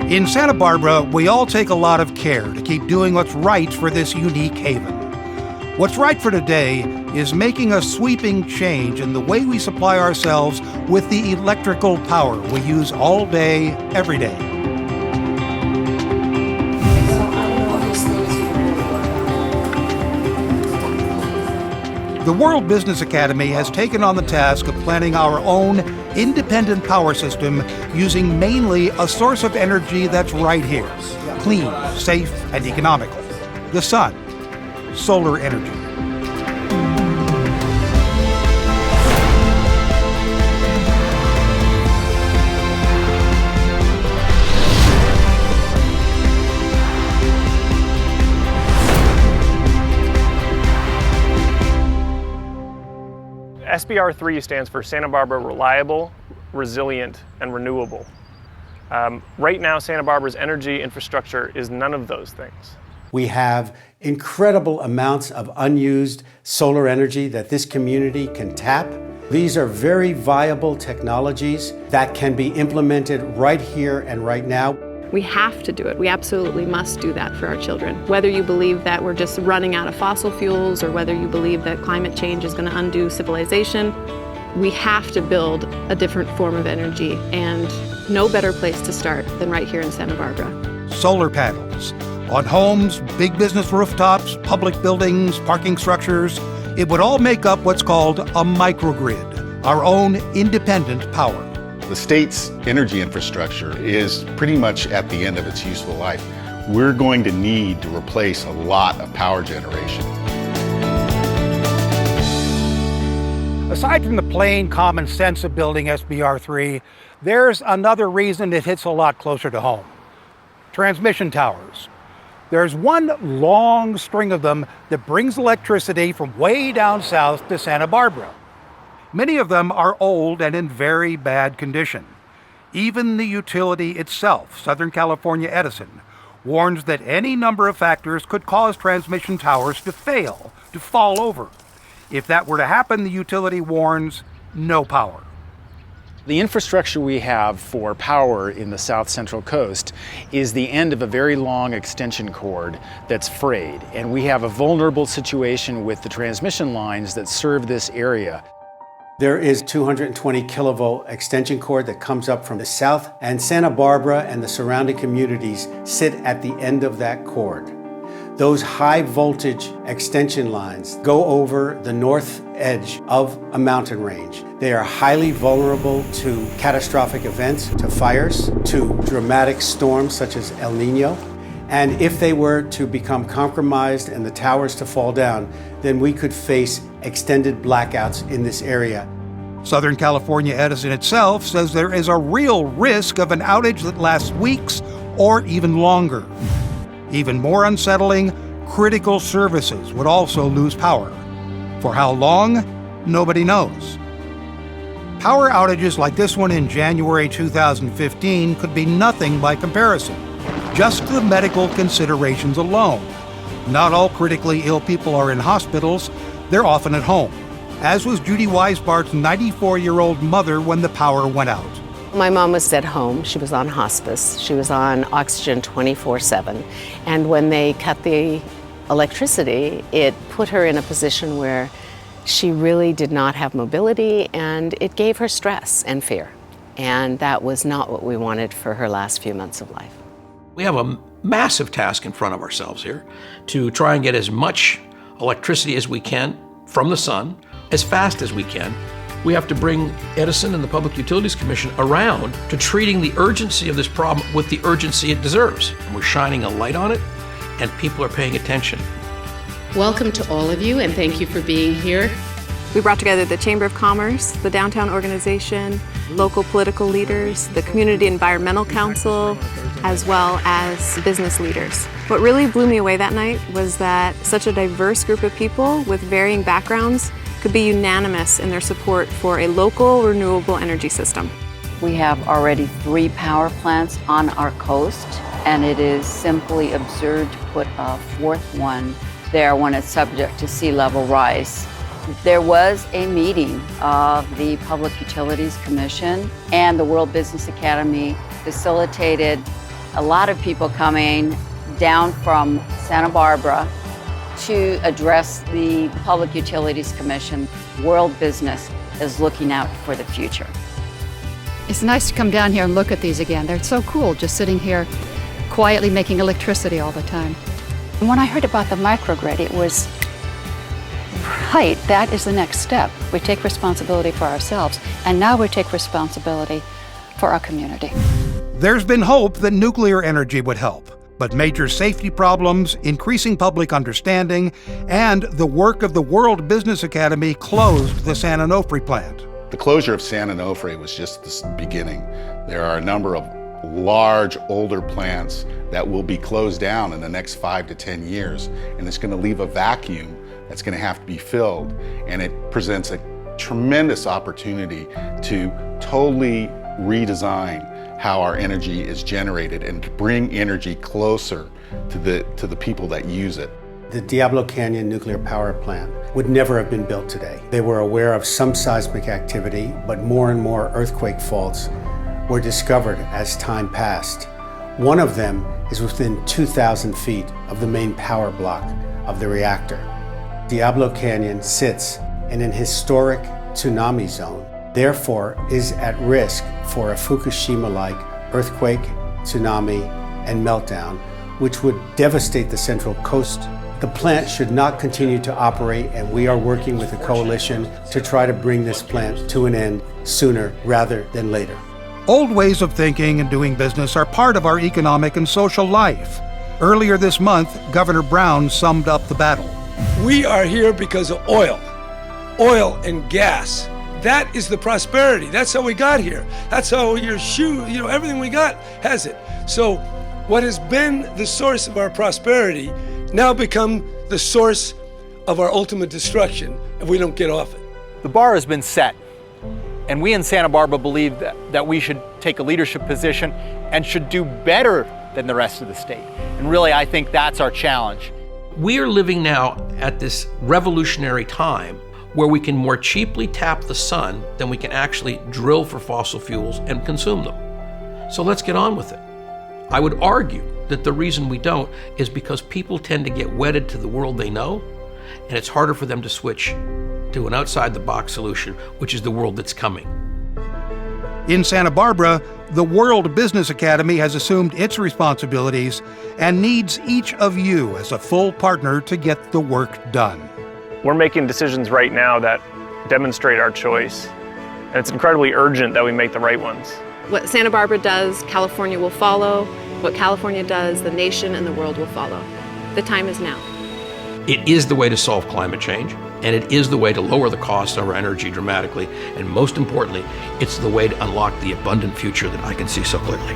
In Santa Barbara, we all take a lot of care to keep doing what's right for this unique haven. What's right for today is making a sweeping change in the way we supply ourselves with the electrical power we use all day, every day. The World Business Academy has taken on the task of planning our own independent power system using mainly a source of energy that's right here, clean, safe, and economical: the sun, solar energy. SBR3 stands for Santa Barbara Reliable, Resilient, and Renewable. Right now, Santa Barbara's energy infrastructure is none of those things. We have incredible amounts of unused solar energy that this community can tap. These are very viable technologies that can be implemented right here and right now. We have to do it. We absolutely must do that for our children. Whether you believe that we're just running out of fossil fuels or whether you believe that climate change is going to undo civilization, we have to build a different form of energy, and no better place to start than right here in Santa Barbara. Solar panels on homes, big business rooftops, public buildings, parking structures. It would all make up what's called a microgrid, our own independent power. The state's energy infrastructure is pretty much at the end of its useful life. We're going to need to replace a lot of power generation. Aside from the plain common sense of building SBR3, there's another reason it hits a lot closer to home: transmission towers. There's one long string of them that brings electricity from way down south to Santa Barbara. Many of them are old and in very bad condition. Even the utility itself, Southern California Edison, warns that any number of factors could cause transmission towers to fail, to fall over. If that were to happen, the utility warns no power. The infrastructure we have for power in the South Central Coast is the end of a very long extension cord that's frayed, and we have a vulnerable situation with the transmission lines that serve this area. There is 220 kilovolt extension cord that comes up from the south, and Santa Barbara and the surrounding communities sit at the end of that cord. Those high voltage extension lines go over the north edge of a mountain range. They are highly vulnerable to catastrophic events, to fires, to dramatic storms such as El Nino. And if they were to become compromised and the towers to fall down, then we could face extended blackouts in this area. Southern California Edison itself says there is a real risk of an outage that lasts weeks or even longer. Even more unsettling, critical services would also lose power. For how long? Nobody knows. Power outages like this one in January 2015 could be nothing by comparison. Just the medical considerations alone. Not all critically ill people are in hospitals, they're often at home, as was Judy Weisbart's 94-year-old mother when the power went out. My mom was at home. She was on hospice. She was on oxygen 24/7. And when they cut the electricity, it put her in a position where she really did not have mobility, and it gave her stress and fear. And that was not what we wanted for her last few months of life. We have a massive task in front of ourselves here to try and get as much electricity as we can from the sun, as fast as we can. We have to bring Edison and the Public Utilities Commission around to treating the urgency of this problem with the urgency it deserves. And we're shining a light on it, and people are paying attention. Welcome to all of you, and thank you for being here. We brought together the Chamber of Commerce, the downtown organization, local political leaders, the Community Environmental Council, as well as business leaders. What really blew me away that night was that such a diverse group of people with varying backgrounds could be unanimous in their support for a local renewable energy system. We have already 3 power plants on our coast, and it is simply absurd to put a 4th one there when it's subject to sea level rise. There was a meeting of the Public Utilities Commission, and the World Business Academy facilitated a lot of people coming down from Santa Barbara to address the Public Utilities Commission. World business is looking out for the future. It's nice to come down here and look at these again. They're so cool, just sitting here quietly making electricity all the time. And when I heard about the microgrid, it was, right, that is the next step. We take responsibility for ourselves, and now we take responsibility for our community. There's been hope that nuclear energy would help, but major safety problems, increasing public understanding, and the work of the World Business Academy closed the San Onofre plant. The closure of San Onofre was just the beginning. There are a number of large, older plants that will be closed down in the next 5 to 10 years, and it's going to leave a vacuum that's going to have to be filled, and it presents a tremendous opportunity to totally redesign how our energy is generated and to bring energy closer to the people that use it. The Diablo Canyon nuclear power plant would never have been built today. They were aware of some seismic activity, but more and more earthquake faults were discovered as time passed. One of them is within 2,000 feet of the main power block of the reactor. Diablo Canyon sits in an historic tsunami zone, therefore is at risk for a Fukushima-like earthquake, tsunami, and meltdown, which would devastate the Central Coast. The plant should not continue to operate, and we are working with a coalition to try to bring this plant to an end sooner rather than later. Old ways of thinking and doing business are part of our economic and social life. Earlier this month, Governor Brown summed up the battle. We are here because of oil and gas. That is the prosperity. That's how we got here. That's how your shoe, everything we got has it. So what has been the source of our prosperity now become the source of our ultimate destruction if we don't get off it. The bar has been set, and we in Santa Barbara believe that we should take a leadership position and should do better than the rest of the state. And really, I think that's our challenge. We are living now at this revolutionary time where we can more cheaply tap the sun than we can actually drill for fossil fuels and consume them. So let's get on with it. I would argue that the reason we don't is because people tend to get wedded to the world they know, and it's harder for them to switch to an outside-the-box solution, which is the world that's coming. In Santa Barbara, the World Business Academy has assumed its responsibilities and needs each of you as a full partner to get the work done. We're making decisions right now that demonstrate our choice, and it's incredibly urgent that we make the right ones. What Santa Barbara does, California will follow. What California does, the nation and the world will follow. The time is now. It is the way to solve climate change, and it is the way to lower the cost of our energy dramatically, and most importantly, it's the way to unlock the abundant future that I can see so clearly.